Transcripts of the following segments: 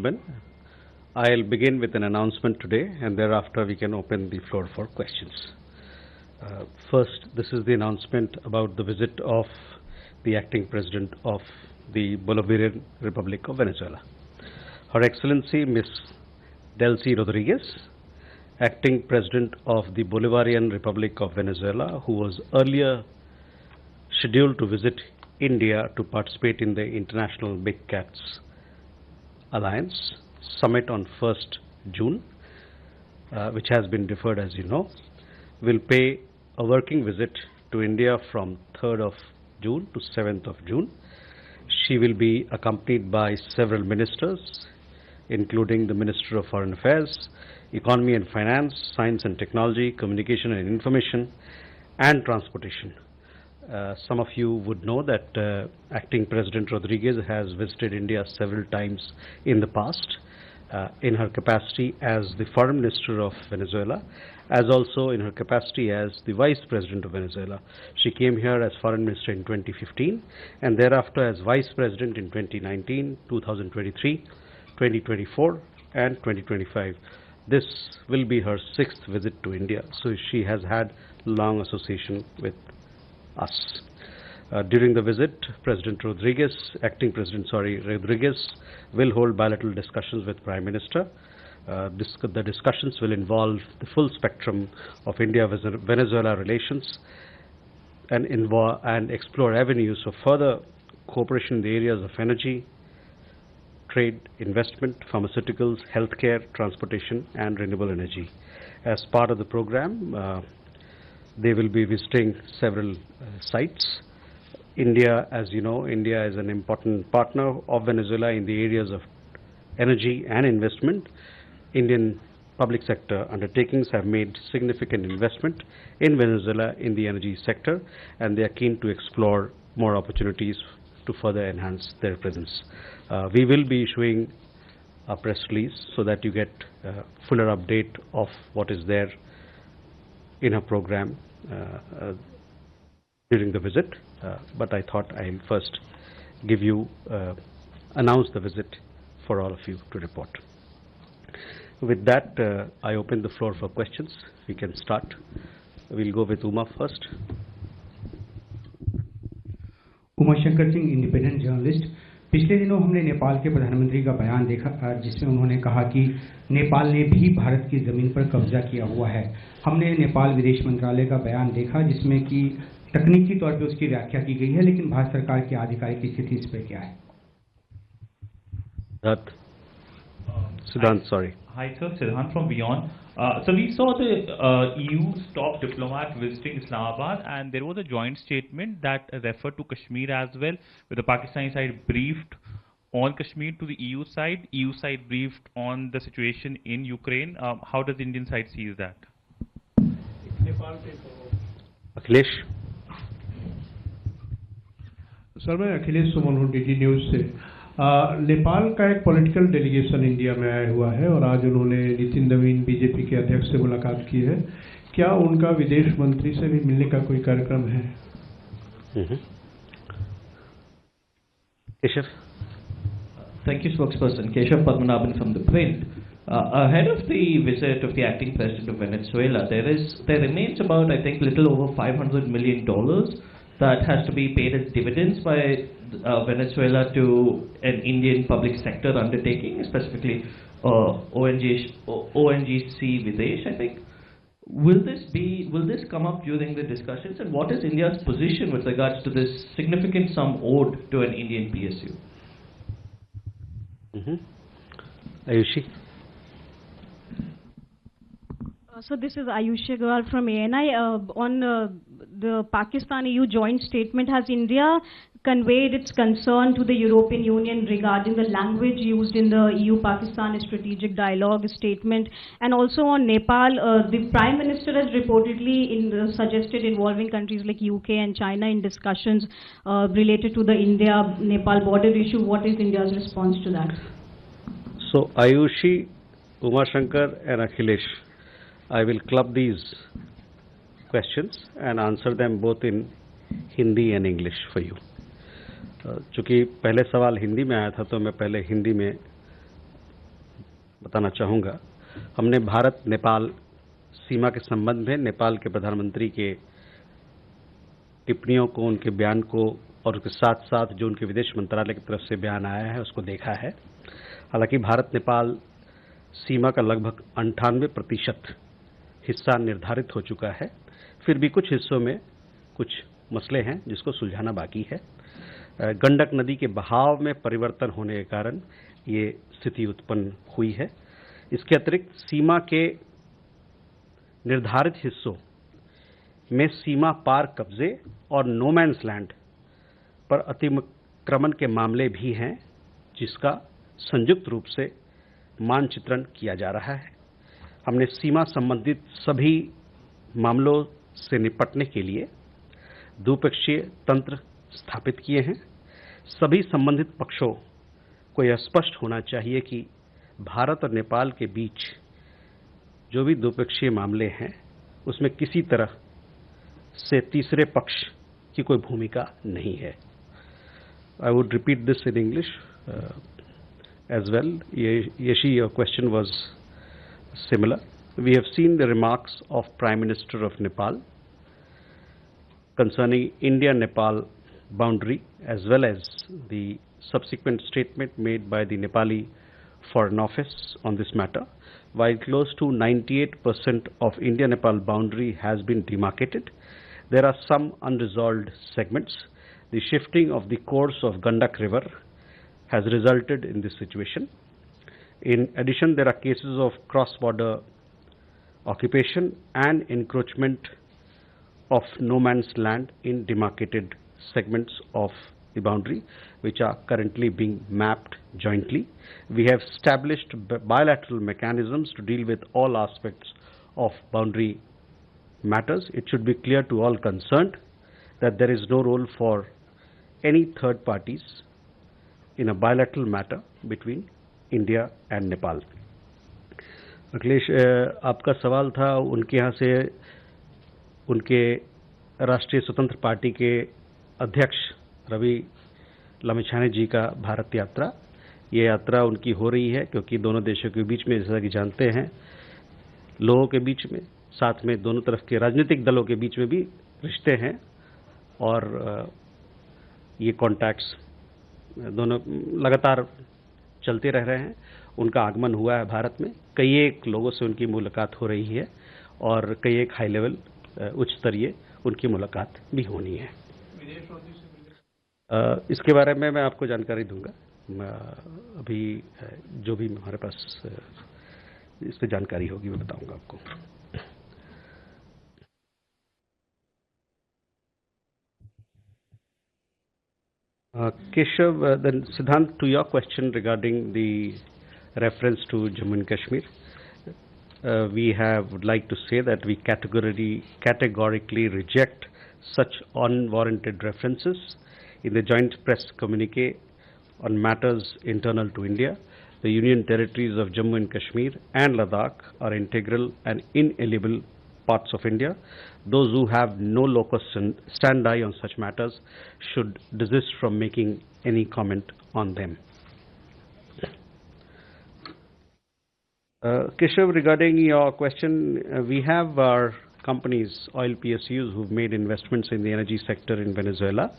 gentlemen, I'll begin with an announcement today, and thereafter we can open the floor for questions. First, this is the announcement about the visit of the acting president of the Bolivarian Republic of Venezuela. Her Excellency Ms. Delcy Rodriguez, acting president of the Bolivarian Republic of Venezuela, who was earlier scheduled to visit India to participate in the International Big Cats Alliance Summit on 1st June, which has been deferred, as you know, will pay a working visit to India from 3rd of June to 7th of June. She will be accompanied by several ministers, including the Minister of Foreign Affairs, Economy and Finance, Science and Technology, Communication and Information, and Transportation. Some of you would know that Acting President Rodriguez has visited India several times in the past in her capacity as the Foreign Minister of Venezuela, as also in her capacity as the Vice President of Venezuela. She came here as Foreign Minister in 2015 and thereafter as Vice President in 2019, 2023, 2024 and 2025. This will be her 6th visit to India, so she has had long association with us. During the visit, Acting President Rodriguez will hold bilateral discussions with Prime Minister. The discussions will involve the full spectrum of India-Venezuela relations and explore avenues of further cooperation in the areas of energy, trade, investment, pharmaceuticals, healthcare, transportation, and renewable energy. As part of the program, they will be visiting several sites. India, as you know, India is an important partner of Venezuela in the areas of energy and investment. Indian public sector undertakings have made significant investment in Venezuela in the energy sector, and they are keen to explore more opportunities to further enhance their presence. We will be issuing a press release so that you get a fuller update of what is there in her program during the visit, but I thought I'll first announce the visit for all of you to report. With that, I open the floor for questions. We can start. We'll go with Uma first. Uma Shankar Singh, independent journalist. पिछले दिनों हमने नेपाल के प्रधानमंत्री का बयान देखा जिसमें उन्होंने कहा कि नेपाल ने भी भारत की जमीन पर कब्जा किया हुआ है। हमने नेपाल विदेश मंत्रालय का बयान देखा जिसमें कि तकनीकी तौर पे उसकी व्याख्या की गई है, लेकिन भारत सरकार की आधिकारिक स्थिति इस पे क्या है? Siddhant, sorry. Hi sir, Siddhant from Beyond. So we saw the EU's top diplomat visiting Islamabad, and there was a joint statement that referred to Kashmir as well, where the Pakistani side briefed on Kashmir to the EU side briefed on the situation in Ukraine. How does the Indian side see that? Akhilesh. Sir, मैं अखिलेश सुमन हूँ DD news से। नेपाल का एक political delegation India में आया हुआ है और आज उन्होंने नितिन नवीन बीजेपी के अध्यक्ष से मुलाकात की है। क्या उनका विदेश मंत्री से भी मिलने का कोई कार्यक्रम है? Keshav. Thank you, spokesperson. Keshav Padmanabhan from the Print. Ahead of the visit of the acting president of Venezuela, there remains about, I think, little over $500 million that has to be paid as dividends by Venezuela to an Indian public sector undertaking, specifically ONGC Videsh, I think. Will this come up during the discussions, and what is India's position with regards to this significant sum owed to an Indian PSU? Ayushi. So this is Ayushi Agarwal from ANI. On the Pakistan-EU joint statement, has India conveyed its concern to the European Union regarding the language used in the EU-Pakistan strategic dialogue statement? And also on Nepal, the Prime Minister has reportedly suggested involving countries like UK and China in discussions related to the India-Nepal border issue. What is India's response to that? So Ayushi, Uma Shankar and Akhilesh, I will club these questions and answer them both in Hindi and English for you. चूँकि पहले सवाल हिंदी में आया था तो मैं पहले हिंदी में बताना चाहूँगा। हमने भारत नेपाल सीमा के संबंध में नेपाल के प्रधानमंत्री के टिप्पणियों को, उनके बयान को और उसके साथ साथ जो उनके विदेश मंत्रालय की तरफ से बयान आया है उसको देखा है। हालांकि भारत नेपाल सीमा का लगभग 98% हिस्सा निर्धारित हो चुका है, फिर भी कुछ हिस्सों में कुछ मसले हैं जिसको सुलझाना बाकी है। गंडक नदी के बहाव में परिवर्तन होने के कारण ये स्थिति उत्पन्न हुई है। इसके अतिरिक्त सीमा के निर्धारित हिस्सों में सीमा पार कब्जे और नो मैन्स लैंड पर अतिक्रमण के मामले भी हैं, जिसका संयुक्त रूप से मानचित्रण किया जा रहा है। हमने सीमा संबंधित सभी मामलों से निपटने के लिए द्विपक्षीय तंत्र स्थापित किए हैं। सभी संबंधित पक्षों को यह स्पष्ट होना चाहिए कि भारत और नेपाल के बीच जो भी द्विपक्षीय मामले हैं उसमें किसी तरह से तीसरे पक्ष की कोई भूमिका नहीं है। I would repeat this in English as well. Yeshi, your question was similar. We have seen the remarks of Prime Minister of Nepal concerning India-Nepal boundary, as well as the subsequent statement made by the Nepali Foreign Office on this matter. While close to 98% of India-Nepal boundary has been demarcated, there are some unresolved segments. The shifting of the course of Gandak River has resulted in this situation. In addition, there are cases of cross-border occupation and encroachment of no man's land in demarcated segments of the boundary, which are currently being mapped jointly. We have established bilateral mechanisms to deal with all aspects of boundary matters. It should be clear to all concerned that there is no role for any third parties in a bilateral matter between India and Nepal. Akhilesh, आपका सवाल था उनके यहाँ से उनके राष्ट्रीय स्वतंत्र party के अध्यक्ष रवि लामिछाने जी का भारत यात्रा। ये यात्रा उनकी हो रही है क्योंकि दोनों देशों के बीच में, जैसा कि जानते हैं, लोगों के बीच में, साथ में दोनों तरफ के राजनीतिक दलों के बीच में भी रिश्ते हैं और ये कॉन्टैक्ट्स दोनों लगातार चलते रह रहे हैं। उनका आगमन हुआ है भारत में, कई एक लोगों से उनकी मुलाकात हो रही है और कई एक हाई लेवल उच्च स्तरीय उनकी मुलाकात भी होनी है। इसके बारे में मैं आपको जानकारी दूंगा। अभी जो भी हमारे पास इस पर जानकारी होगी मैं बताऊंगा आपको। Keshav, then Siddhant, to your question regarding the reference to Jammu and Kashmir, we would like to say that we categorically reject such unwarranted references in the joint press communique on matters internal to India. The Union territories of Jammu and Kashmir and Ladakh are integral and inalienable parts of India. Those who have no locus standi on such matters should desist from making any comment on them. Keshav, regarding your question, we have our companies, oil PSUs, who've made investments in the energy sector in Venezuela.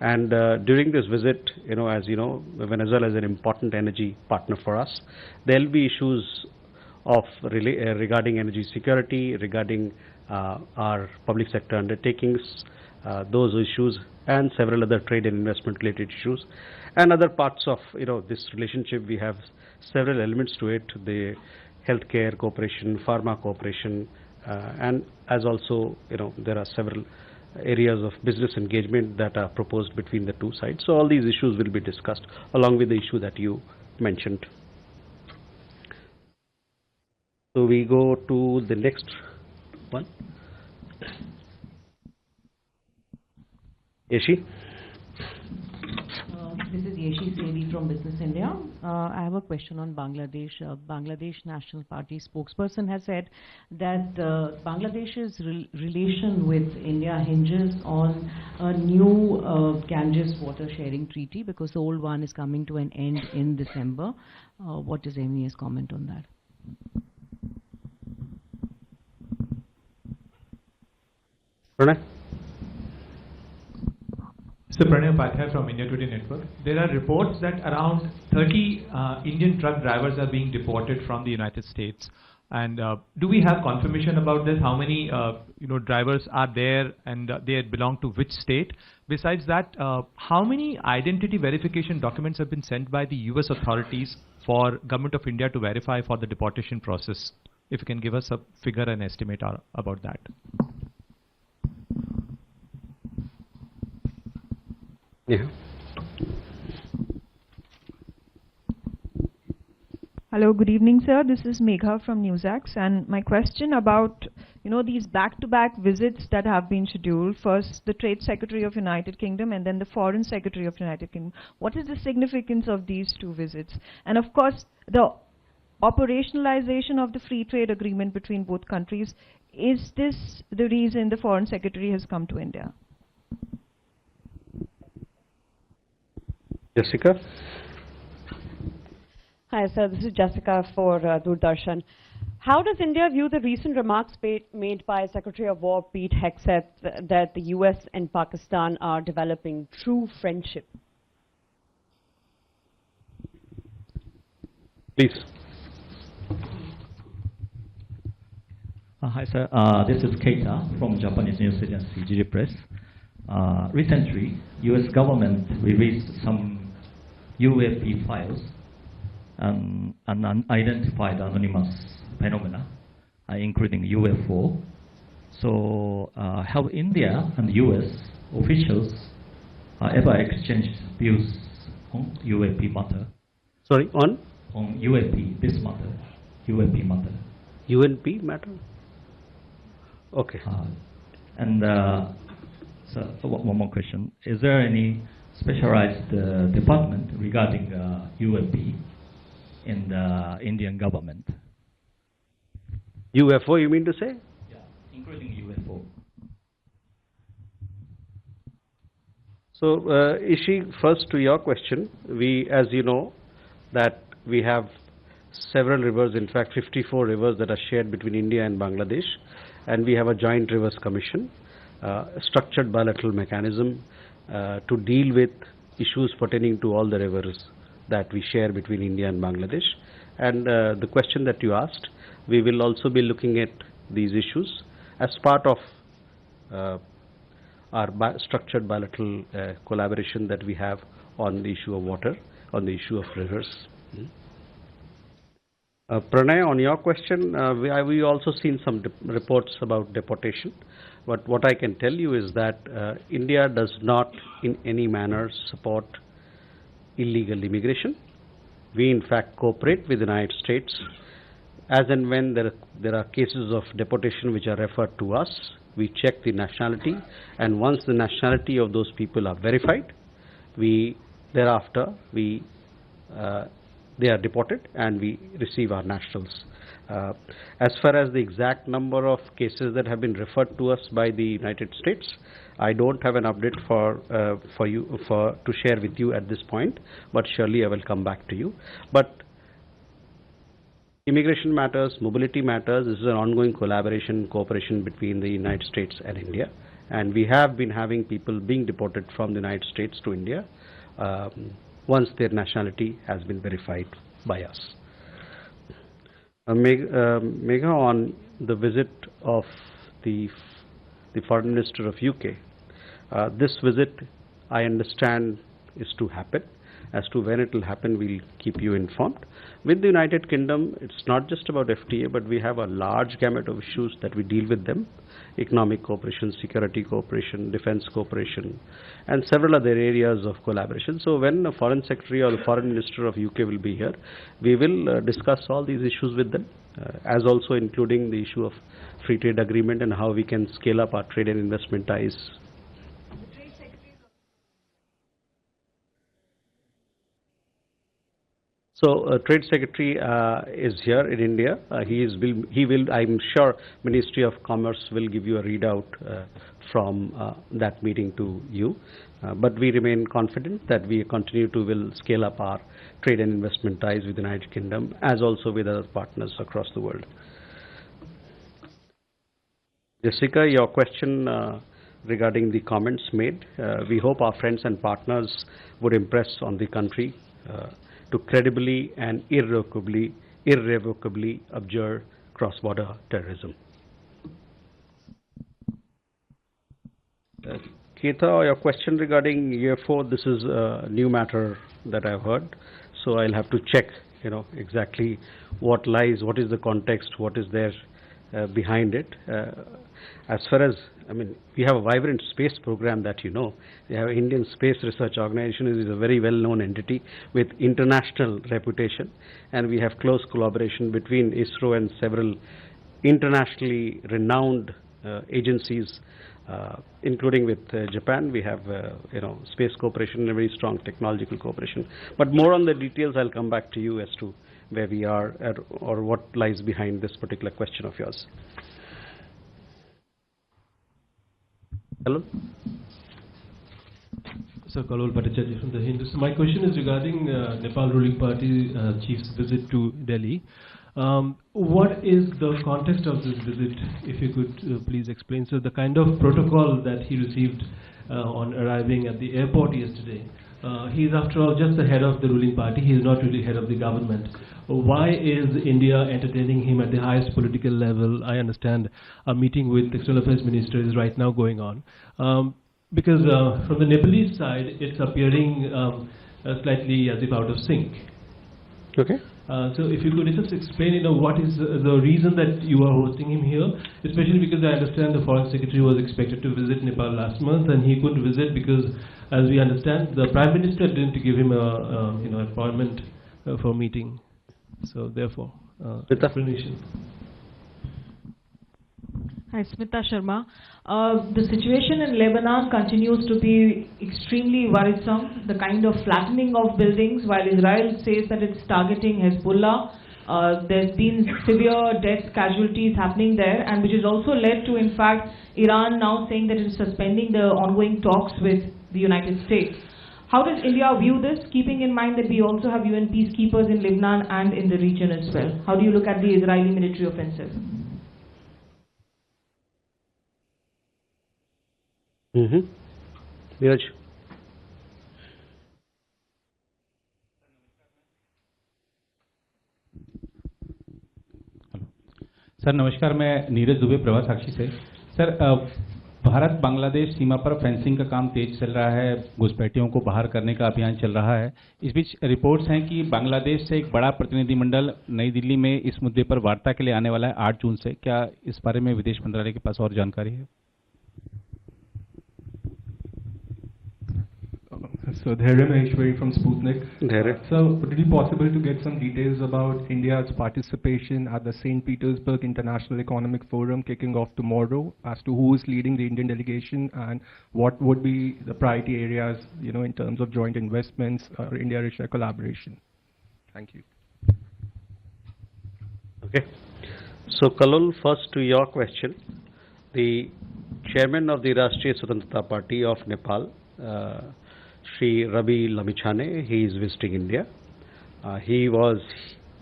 And during this visit, as you know, Venezuela is an important energy partner for us. There'll be issues of regarding energy security, regarding our public sector undertakings, those issues, and several other trade and investment related issues. And other parts of this relationship, we have several elements to it: the healthcare cooperation, pharma cooperation, and as also there are several areas of business engagement that are proposed between the two sides. So all these issues will be discussed along with the issue that you mentioned. So we go to the next one. This is Keshi Sethi from Business India. I have a question on Bangladesh. Bangladesh National Party spokesperson has said that Bangladesh's relation with India hinges on a new Ganges water sharing treaty because the old one is coming to an end in December. What is MEA's comment on that? Pranay? So Pranay Upadhyay from India Today Network. There are reports that around 30 Indian truck drivers are being deported from the United States. And do we have confirmation about this? How many drivers are there, and they belong to which state? Besides that, how many identity verification documents have been sent by the US authorities for Government of India to verify for the deportation process? If you can give us a figure and estimate about that. Yeah. Hello, good evening, sir. This is Megha from NewsX, and my question about these back-to-back visits that have been scheduled. First, the Trade Secretary of United Kingdom, and then the Foreign Secretary of United Kingdom. What is the significance of these two visits? And of course, the operationalization of the free trade agreement between both countries. Is this the reason the Foreign Secretary has come to India? Jessica? Hi, sir. This is Jessica for Doordarshan. How does India view the recent remarks made by Secretary of War Pete Hegseth that the US and Pakistan are developing true friendship? Please. Hi, sir. This is Keita from Japanese news agency GD Press. Recently, U.S. government released some UAP files and unidentified anonymous phenomena, including UFO. So, have India and U.S. officials ever exchanged views on UAP matter? Sorry, on? On UAP, this matter, UAP matter. UNP matter? Okay. And so one more question. Is there any specialized department regarding UAP in the Indian government? UFO, you mean to say? Yeah, including UFO. So, Ishi, first to your question, we, as you know, that we have several rivers, in fact 54 rivers that are shared between India and Bangladesh, and we have a joint rivers commission, structured bilateral mechanism to deal with issues pertaining to all the rivers that we share between India and Bangladesh. And the question that you asked, we will also be looking at these issues as part of our structured bilateral collaboration that we have on the issue of water, on the issue of rivers. Pranay, on your question, we also seen some reports about deportation. But what I can tell you is that India does not in any manner support illegal immigration. We in fact cooperate with the United States as and when there are cases of deportation which are referred to us. We check the nationality, and once the nationality of those people are verified, thereafter they are deported and we receive our nationals. As far as the exact number of cases that have been referred to us by the United States, I don't have an update to share with you at this point, but surely I will come back to you. But immigration matters, mobility matters. This is an ongoing collaboration, cooperation between the United States and India, and we have been having people being deported from the United States to India once their nationality has been verified by us. Megha, on the visit of the Foreign Minister of UK, this visit, I understand, is to happen. As to when it will happen, we'll keep you informed. With the United Kingdom, it's not just about FTA, but we have a large gamut of issues that we deal with them: economic cooperation, security cooperation, defense cooperation, and several other areas of collaboration. So when the Foreign Secretary or the Foreign Minister of UK will be here, we will discuss all these issues with them, as also including the issue of free trade agreement and how we can scale up our trade and investment ties. So, Trade Secretary is here in India. He will, I'm sure, Ministry of Commerce will give you a readout from that meeting to you. But we remain confident that we continue to will scale up our trade and investment ties with the United Kingdom, as also with other partners across the world. Jessica, your question regarding the comments made, we hope our friends and partners would impress on the country to credibly and irrevocably observe cross-border terrorism. Keita, your question regarding UFO, this is a new matter that I've heard, so I'll have to check, exactly what lies, what is the context, what is there behind it. As far as, we have a vibrant space program that We have Indian Space Research Organization, is a very well-known entity with international reputation, and we have close collaboration between ISRO and several internationally renowned agencies, including with Japan. We have, space cooperation and a very strong technological cooperation. But more on the details, I'll come back to you as to where we are or what lies behind this particular question of yours. Hello? Sir, Kalol Bhattacharya from the Hindu. So my question is regarding Nepal ruling party chief's visit to Delhi. What is the context of this visit, if you could please explain? So the kind of protocol that he received on arriving at the airport yesterday. He is after all just the head of the ruling party, he is not really head of the government. Why is India entertaining him at the highest political level? I understand a meeting with the External Affairs Minister is right now going on. Because from the Nepalese side, it's appearing slightly as if out of sync. Okay. So if you could just explain, what is the reason that you are hosting him here, especially because I understand the Foreign Secretary was expected to visit Nepal last month and he couldn't visit because, as we understand, the Prime Minister didn't give him a appointment for a meeting. So therefore, explanation. Hi, Smita Sharma. The situation in Lebanon continues to be extremely worrisome. The kind of flattening of buildings, while Israel says that it's targeting Hezbollah, there's been severe death casualties happening there, and which has also led to, in fact, Iran now saying that it's suspending the ongoing talks with the United States. How does India view this, keeping in mind that we also have UN peacekeepers in Lebanon and in the region as well? How do you look at the Israeli military offensive? Neeraj. Sir नमस्कार, मैं नीरज दुबे प्रभा साक्षी से। Sir Bharat Bangladesh सीमा पर fencing का काम तेज चल रहा है, घुसपैठियों को बाहर करने का अभियान चल रहा है। इस बीच रिपोर्ट्स हैं कि बांग्लादेश से एक बड़ा प्रतिनिधिमंडल नई दिल्ली में इस मुद्दे पर वार्ता के लिए आने वाला है 8 जून से। क्या इस बारे में विदेश मंत्रालय के पास और जानकारी है? So Dhairya Maheshwari from Sputnik. So would it be possible to get some details about India's participation at the St. Petersburg International Economic Forum kicking off tomorrow, as to who is leading the Indian delegation and what would be the priority areas, in terms of joint investments or India-Russia collaboration? Thank you. Okay. So Kalol, first to your question. The chairman of the Rashtriya Swatantrata Party of Nepal, Shri Rabi Lamichhane, he is visiting India.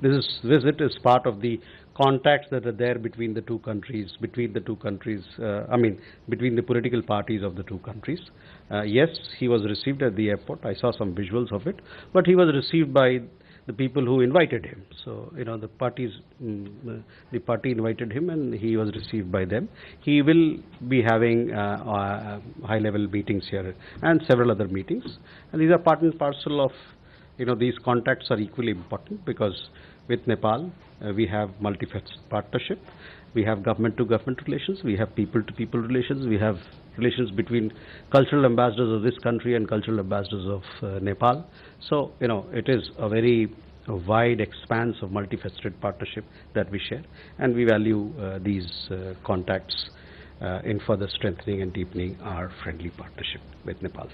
This visit is part of the contacts that are there between the two countries, between the political parties of the two countries. Yes, he was received at the airport. I saw some visuals of it, but he was received by the people who invited him. So, the party invited him and he was received by them. He will be having high-level meetings here and several other meetings. And these are part and parcel of, these contacts are equally important because with Nepal, we have multifaceted partnership. We have government-to-government relations. We have people-to-people relations. We have relations between cultural ambassadors of this country and cultural ambassadors of Nepal. So, it is a very wide expanse of multifaceted partnership that we share, and we value these contacts in further strengthening and deepening our friendly partnership with Nepal.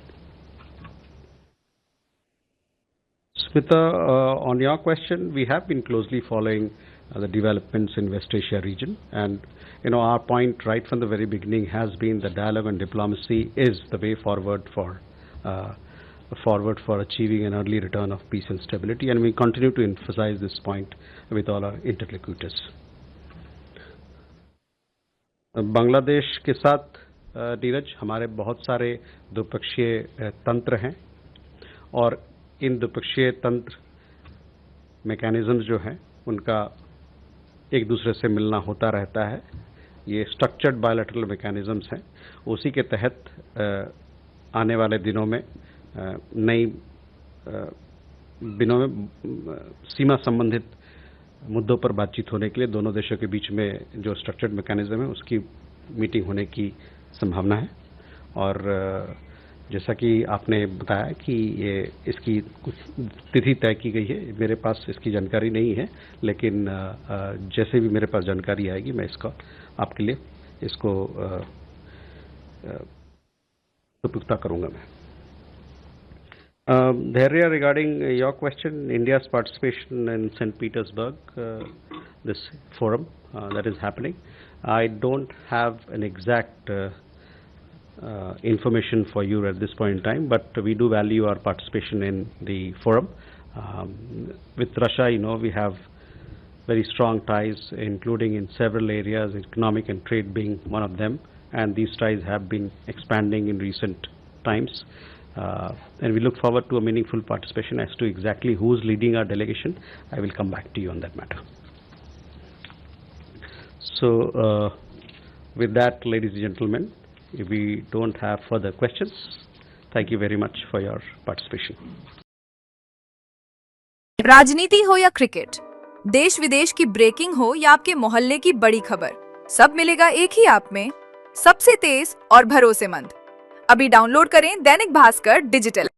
Smita, on your question, we have been closely following the developments in West Asia region, and our point right from the very beginning has been that dialogue and diplomacy is the way forward for achieving an early return of peace and stability, and we continue to emphasize this point with all our interlocutors. Bangladesh के साथ नीरज हमारे बहुत सारे द्विपक्षीय तंत्र हैं, और इन द्विपक्षीय तंत्र मैकेनिज्म्स जो हैं उनका एक दूसरे से मिलना होता रहता है. ये स्ट्रक्चर्ड बायलैटरल मैकेनिज्म्स हैं. उसी के तहत आने वाले दिनों में सीमा संबंधित मुद्दों पर बातचीत होने के लिए दोनों देशों के बीच में जो स्ट्रक्चर्ड मैकेनिज्म है उसकी मीटिंग होने की संभावना है. और जैसा कि आपने बताया कि इसकी कुछ तिथि तय की गई है, मेरे पास इसकी जानकारी नहीं है, लेकिन जैसे भी मेरे पास जानकारी आएगी मैं इसका आपके लिए इसको पुख्ता करूंगा मैं. Dhairya, regarding your question, India's participation in St. Petersburg, this forum that is happening, I don't have an exact information for you at this point in time, but we do value our participation in the forum. With Russia, we have very strong ties, including in several areas, economic and trade being one of them, and these ties have been expanding in recent times. And we look forward to a meaningful participation. As to exactly who is leading our delegation, I will come back to you on that matter. So, with that, ladies and gentlemen, if we don't have further questions, thank you very much for your participation. राजनीति हो या cricket, देश विदेश की breaking हो या आपके मोहल्ले की बड़ी खबर, सब मिलेगा एक ही ऐप में, सबसे तेज और भरोसेमंद. अभी डाउनलोड करें दैनिक भास्कर डिजिटल